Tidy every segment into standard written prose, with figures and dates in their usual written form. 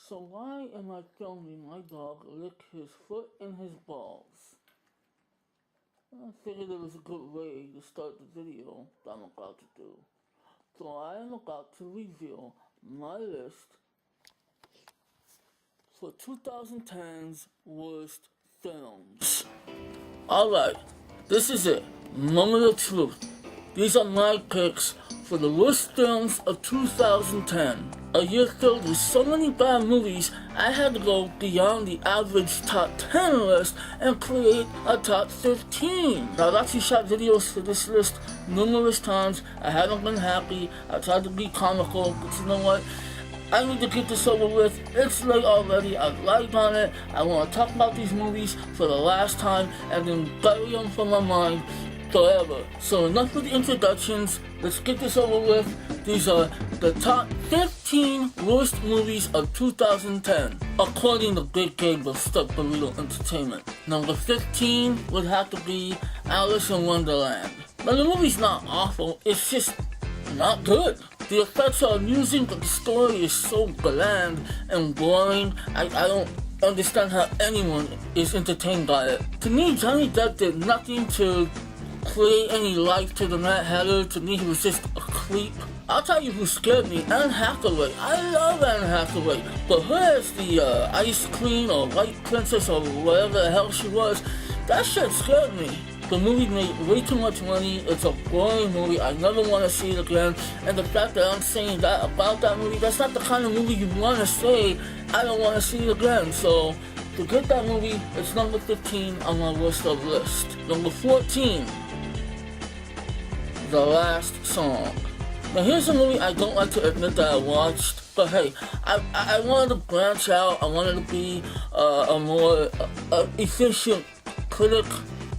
So why am I filming my dog lick his foot and his balls? I figured it was a good way to start the video that I'm about to do. So I am about to reveal my list for 2010's worst films. Alright, this is it. Moment of truth. These are my picks for the worst films of 2010. A year filled with so many bad movies, I had to go beyond the average top 10 list and create a top 15. Now, I've actually shot videos for this list numerous times. I haven't been happy. I tried to be comical, but you know what? I need to get this over with. It's late already. I've lied on it. I want to talk about these movies for the last time and then bury them from my mind forever. So enough with the introductions. Let's get this over with. These are the top 15 worst movies of 2010, according to Big Gabe of Stuck Burrito Entertainment. Number 15 would have to be Alice in Wonderland. Now the movie's not awful, it's just not good. The effects are amusing, but the story is so bland and boring. I don't understand how anyone is entertained by it. To me, Johnny Depp did nothing to create any life to the Mad Hatter. To me, he was just a creep. I'll tell you who scared me, Anne Hathaway. I love Anne Hathaway, but her as the ice queen or white princess or whatever the hell she was, that shit scared me. The movie made way too much money. It's a boring movie. I never want to see it again. And the fact that I'm saying that about that movie, that's not the kind of movie you want to say, I don't want to see it again. So, to get that movie, it's number 15 on my worst of list. Number 14, The Last Song. Now here's a movie I don't like to admit that I watched, but hey, I wanted to branch out. I wanted to be a more efficient critic.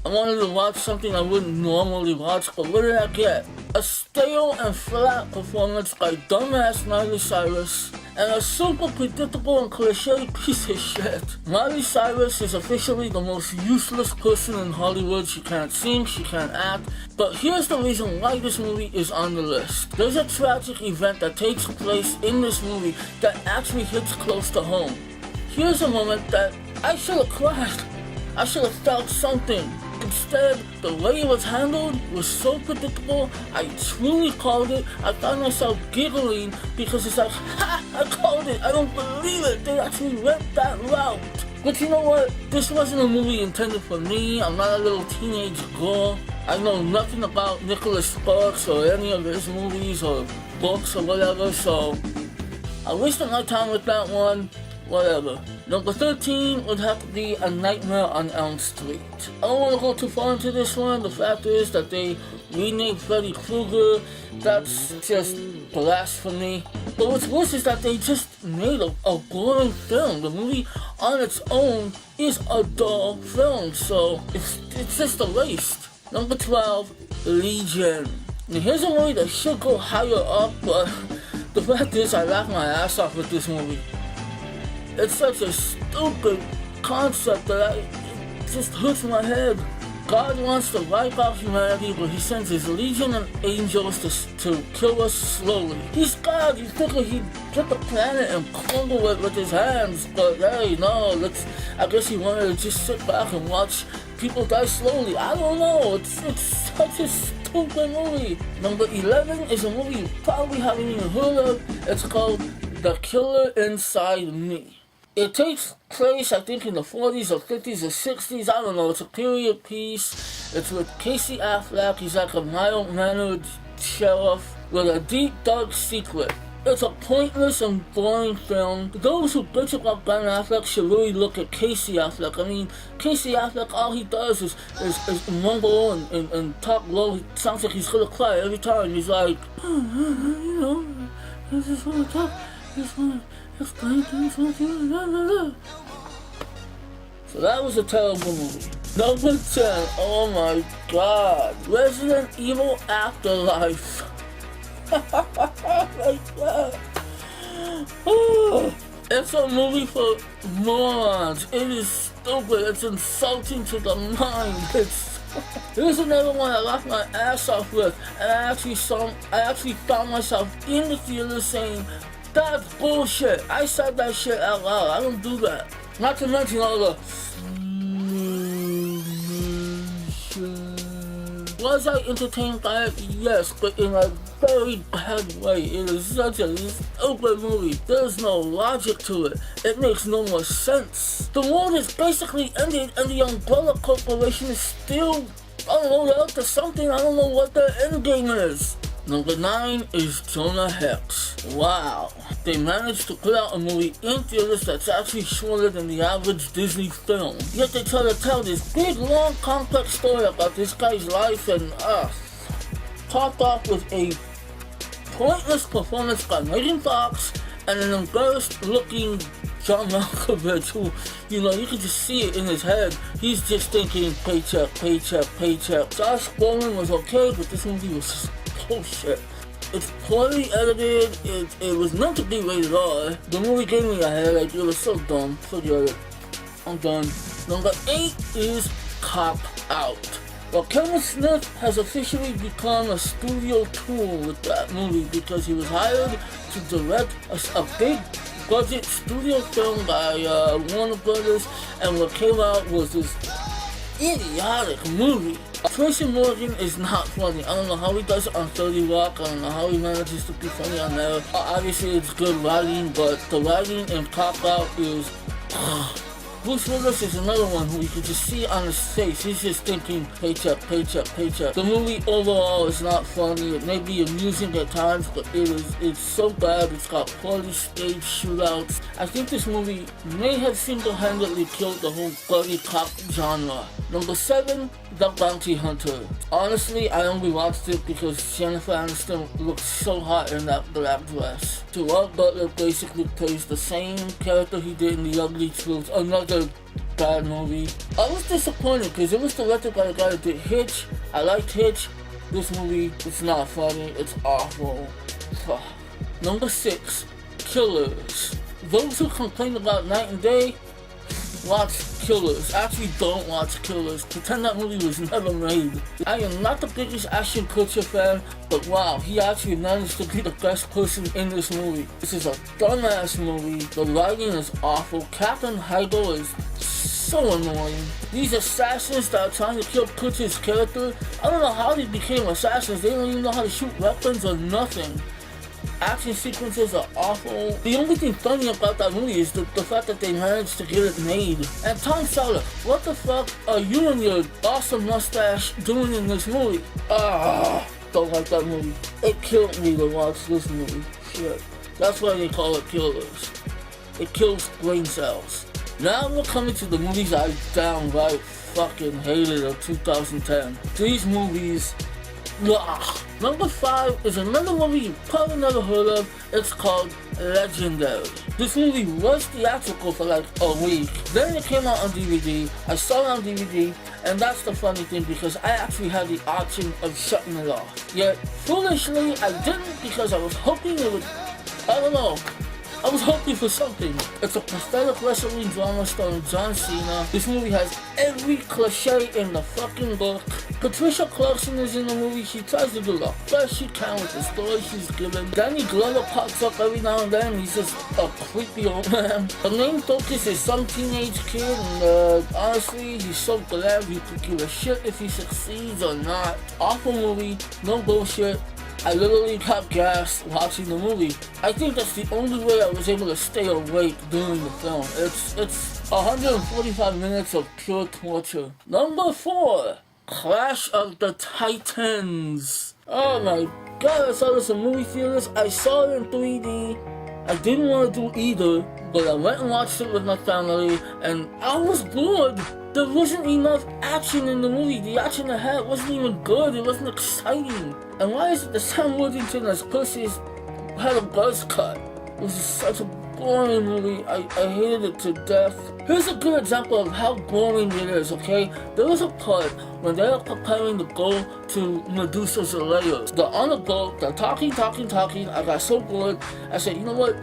I wanted to watch something I wouldn't normally watch, but what did I get? A stale and flat performance by dumbass Miley Cyrus, and a super predictable and cliche piece of shit. Miley Cyrus is officially the most useless person in Hollywood. She can't sing, she can't act, but here's the reason why this movie is on the list. There's a tragic event that takes place in this movie that actually hits close to home. Here's a moment that I should have cried. I should have felt something. Instead, the way it was handled was so predictable, I truly called it. I found myself giggling because it's like, ha! I called it! I don't believe it! They actually went that route! But you know what? This wasn't a movie intended for me. I'm not a little teenage girl. I know nothing about Nicholas Sparks or any of his movies or books or whatever, so I wasted my time with that one. Whatever. Number 13 would have to be A Nightmare on Elm Street. I don't want to go too far into this one. The fact is that they renamed Freddy Krueger. That's just blasphemy. But what's worse is that they just made a boring film. The movie on its own is a dull film, so it's just a waste. Number 12, Legion. Now here's a movie that should go higher up, but the fact is I laughed my ass off with this movie. It's such a stupid concept that it just hurts my head. God wants to wipe out humanity, but he sends his legion of angels to kill us slowly. He's God. You figure he'd get the planet and crumble it with his hands, but hey, no, I guess he wanted to just sit back and watch people die slowly. I don't know. It's such a stupid movie. Number 11 is a movie you probably haven't even heard of. It's called The Killer Inside Me. It takes place, I think, in the 40s or 50s or 60s. I don't know. It's a period piece. It's with Casey Affleck. He's like a mild-mannered sheriff with a deep, dark secret. It's a pointless and boring film. Those who bitch about Ben Affleck should really look at Casey Affleck. I mean, Casey Affleck, all he does is mumble and talk low. It sounds like he's gonna cry every time. He's like, you know, I just wanna talk. I just wanna explain things with you. So that was a terrible movie. Number 10, oh my god, Resident Evil Afterlife. Oh my god. Oh, it's a movie for morons. It is stupid. It's insulting to the mind. Here's another one I laughed my ass off with, and I actually found myself in the theater saying, That's bullshit. I said that shit out loud. I don't do that. Not to mention all the... Was I entertained by it? Yes, but in a very bad way. It is such a stupid movie. There's no logic to it. It makes no more sense. The world is basically ended and the Umbrella Corporation is still, I don't know, they're up to something. I don't know what their end game is. Number 9 is Jonah Hex. Wow. They managed to put out a movie in theaters that's actually shorter than the average Disney film. Yet they try to tell this big, long, complex story about this guy's life and, topped off with a pointless performance by Megan Fox and an embarrassed looking John Malkovich who, you could just see it in his head. He's just thinking paycheck, paycheck, paycheck. Josh Brolin was okay, but this movie was just bullshit. It's poorly edited, it was meant to be rated R. The movie gave me a headache, it was so dumb. Forget it. I'm done. Number 8 is Cop Out. Well, Kevin Smith has officially become a studio tool with that movie because he was hired to direct a big budget studio film by Warner Brothers, and what came out was this idiotic movie. Tracy Morgan is not funny. I don't know how he does it on 30 Rock. I don't know how he manages to be funny on there. Obviously it's good writing, but the writing in Cop Out is... Bruce Willis is another one who you can just see on his face. He's just thinking paycheck, paycheck, paycheck. The movie overall is not funny. It may be amusing at times, but it's so bad. It's got poorly staged shootouts. I think this movie may have single-handedly killed the whole buddy cop genre. Number 7, The Bounty Hunter. Honestly, I only watched it because Jennifer Aniston looks so hot in that black dress. Gerard Butler basically plays the same character he did in The Ugly Truth, another bad movie. I was disappointed because it was directed by the guy that did Hitch. I liked Hitch. This movie, it's not funny, it's awful. Number 6, Killers. Those who complain about Night and Day, watch Killers. Actually, don't watch Killers. Pretend that movie was never made. I am not the biggest Ashton Kutcher fan, but wow, he actually managed to be the best person in this movie. This is a dumbass movie. The writing is awful. Captain Heigl is so annoying. These assassins that are trying to kill Kutcher's character, I don't know how they became assassins. They don't even know how to shoot weapons or nothing. Action sequences are awful. The only thing funny about that movie is the fact that they managed to get it made. And Tom Selleck, what the fuck are you and your awesome mustache doing in this movie? Don't like that movie. It killed me to watch this movie. Shit. That's why they call it Killers. It kills brain cells. Now we're coming to the movies I downright fucking hated of 2010. These movies... Ugh. Number 5 is another movie you probably never heard of. It's called Legendary. This movie was theatrical for like a week. Then it came out on DVD. I saw it on DVD, and that's the funny thing because I actually had the option of shutting it off. Yet, foolishly, I didn't because I was hoping it would, I don't know. I was hoping for something. It's a pathetic wrestling drama starring John Cena. This movie has every cliche in the fucking book. Patricia Clarkson is in the movie. She tries to do the best she can with the story she's given. Danny Glover pops up every now and then. He's just a creepy old man. The main focus is some teenage kid, and honestly, he's so glad he could give a shit if he succeeds or not. Awful movie, no bullshit. I literally got gassed watching the movie. I think that's the only way I was able to stay awake during the film. It's 145 minutes of pure torture. Number 4, Clash of the Titans. Oh my god, I saw this in movie theaters. I saw it in 3D. I didn't want to do either, but I went and watched it with my family, and I was bored. There wasn't enough action in the movie. The action I had wasn't even good. It wasn't exciting. And why is it that Sam Worthington as Perseus had a buzz cut? It was just such a boring movie. I hated it to death. Here's a good example of how boring it is, okay? There was a part when they were preparing to go to Medusa's lair. They're on a boat, they're talking. I got so bored. I said, you know what?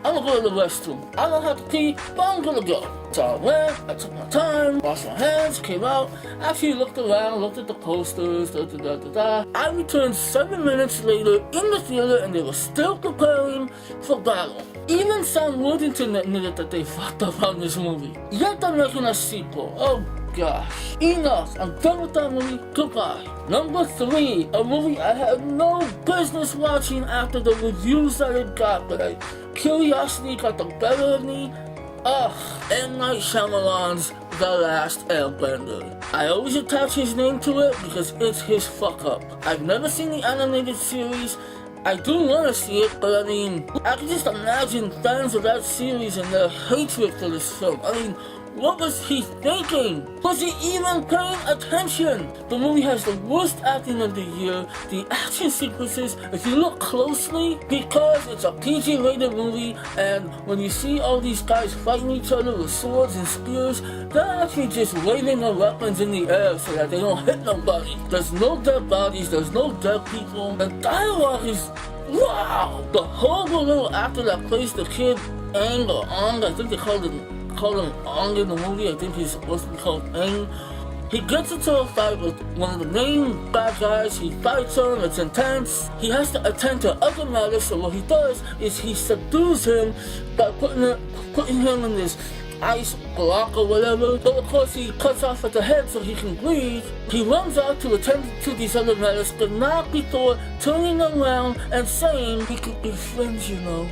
I'm gonna go to the restroom. I don't have to pee, but I'm gonna go. So I went, I took my time, washed my hands, came out. After you looked around, looked at the posters, I returned 7 minutes later in the theater and they were still preparing for battle. Even Sam Worthington admitted that they fucked up on this movie. Yet they're making a sequel. Oh gosh. Enough. I'm done with that movie. Goodbye. Number 3, a movie I had no business watching after the reviews that it got, but curiosity got the better of me. M. Night Shyamalan's The Last Airbender. I always attach his name to it because it's his fuck up. I've never seen the animated series. I do want to see it, but I mean, I can just imagine fans of that series and their hatred for this film. I mean, what was he thinking? Was he even paying attention? The movie has the worst acting of the year. The action sequences, if you look closely, because it's a PG-rated movie, and when you see all these guys fighting each other with swords and spears, they're actually just waving their weapons in the air so that they don't hit nobody. There's no dead bodies, there's no dead people. The dialogue is wow! The horrible little actor that plays the kid, Aang or Ong, I think they call him Ong in the movie. I think he's supposed to be called Aang. He gets into a fight with one of the main bad guys. He fights him, it's intense. He has to attend to other matters, so what he does is he subdues him by putting him in this ice block or whatever. But of course he cuts off at the head so he can breathe. He runs out to attend to these other matters, but not before turning around and saying we could be friends, you know.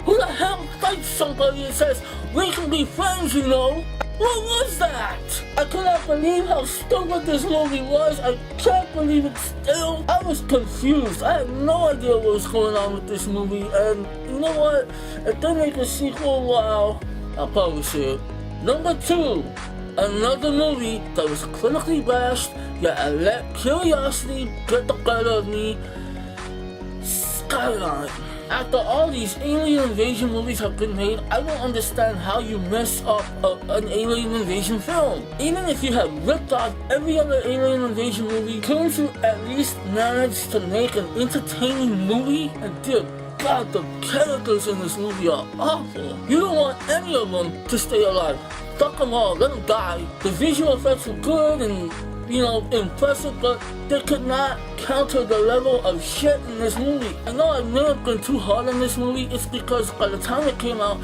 Who the hell fights somebody and says, we can be friends, you know? What was that? I could not believe how stupid this movie was. I can't believe it still. I was confused. I had no idea what was going on with this movie. And you know what? If they make a sequel, wow, I'll probably see it. Number 2, another movie that was critically bashed, yet I let curiosity get the better of me. Skyline. After all these alien invasion movies have been made, I don't understand how you mess up an alien invasion film. Even if you have ripped off every other alien invasion movie, couldn't you at least manage to make an entertaining movie? And dear God, the characters in this movie are awful. You don't want any of them to stay alive. Fuck them all, let them die. The visual effects were good and, you know, impressive, but they could not counter the level of shit in this movie. I know I may have been too hard on this movie. It's because by the time it came out,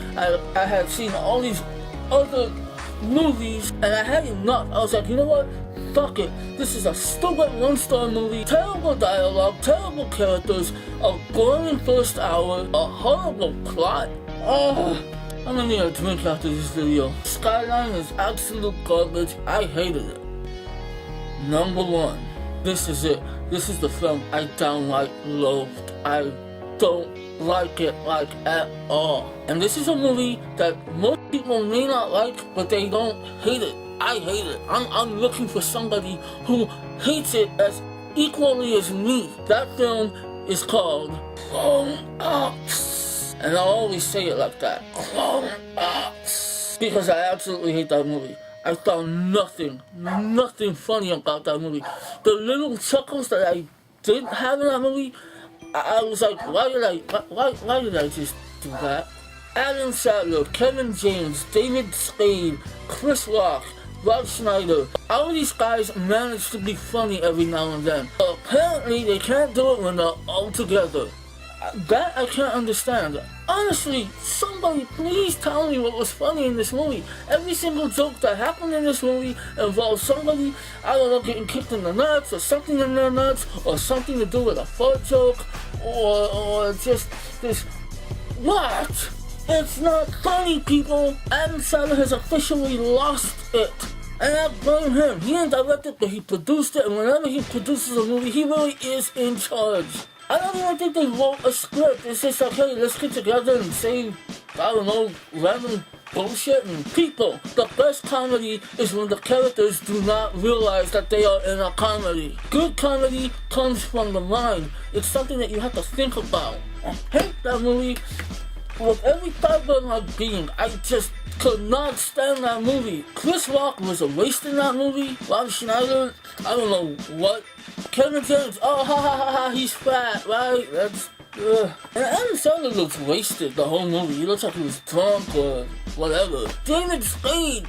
I had seen all these other movies and I had enough. I was like, you know what? Fuck it. This is a stupid 1-star movie. Terrible dialogue, terrible characters, a boring first hour, a horrible plot. I'm gonna need a drink after this video. Skyline is absolute garbage. I hated it. Number 1. This is it. This is the film I downright loathed. I don't like it at all. And this is a movie that most people may not like, but they don't hate it. I hate it. I'm looking for somebody who hates it as equally as me. That film is called Clone Ups. And I always say it like that. Clone Ups. Because I absolutely hate that movie. I found nothing funny about that movie. The little chuckles that I didn't have in that movie, I was like, why did I just do that? Adam Sandler, Kevin James, David Spade, Chris Rock, Rob Schneider, all these guys manage to be funny every now and then. Apparently they can't do it when they're all together. That I can't understand. Honestly, somebody please tell me what was funny in this movie. Every single joke that happened in this movie involves somebody, I don't know, getting kicked in the nuts, or something in their nuts, or something to do with a fart joke, or just this. What? It's not funny, people. Adam Sandler has officially lost it. And I blame him. He didn't direct it, but he produced it, and whenever he produces a movie, he really is in charge. I don't even think they wrote a script. It's just like, hey, let's get together and say, I don't know, random bullshit. And people, the best comedy is when the characters do not realize that they are in a comedy. Good comedy comes from the mind. It's something that you have to think about. I hate that movie with every fiber of my being. I just could not stand that movie. Chris Rock was a waste in that movie. Rob Schneider, I don't know what. Kevin James, oh ha ha ha ha, he's fat, right? And Adam Sandler looks wasted the whole movie. He looks like he was drunk or whatever. David Spade,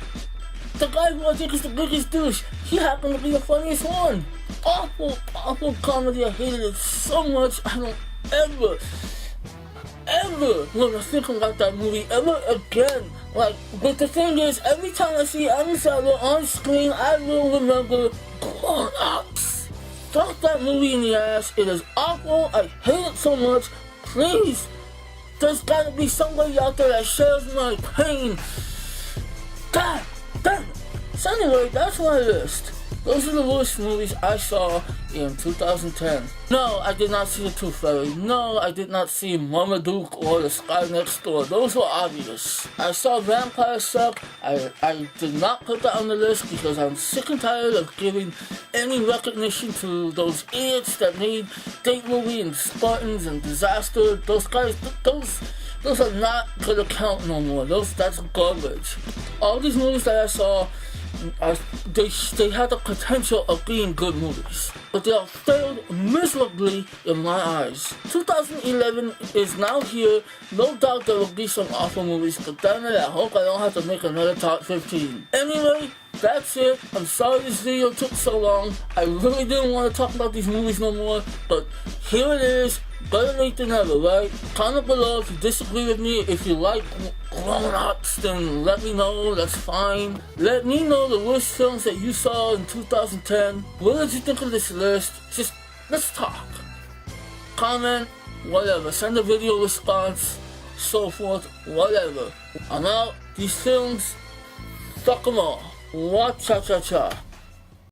the guy who I think is the biggest douche, he happened to be the funniest one. Awful, awful comedy. I hated it so much. I don't ever want to think about that movie ever again. Like, but the thing is, every time I see Adam Sandler on screen, I will remember Grown Ups. Fuck that movie in the ass. It is awful. I hate it so much. Please, there's gotta be somebody out there that shares my pain. God damn it. So anyway, that's my list. Those are the worst movies I saw in 2010. No, I did not see The Tooth Fairy. No, I did not see Marmaduke or The Sky Next Door. Those were obvious. I saw Vampire Suck. I did not put that on the list because I'm sick and tired of giving any recognition to those idiots that made Date Movie and Spartans and Disaster. Those guys, those are not gonna count no more. That's garbage. All these movies that I saw, they had the potential of being good movies, but they have failed miserably in my eyes. 2011 is now here. No doubt there will be some awful movies, but damn it, I hope I don't have to make another top 15. Anyway, that's it. I'm sorry this video took so long. I really didn't want to talk about these movies no more, but here it is. Better late than never, right? Comment below if you disagree with me. If you like Grown Ups, then let me know. That's fine. Let me know the worst films that you saw in 2010. What did you think of this list? Just, let's talk. Comment, whatever. Send a video response, so forth, whatever. I'm out. These films, fuck them all. Cha cha cha.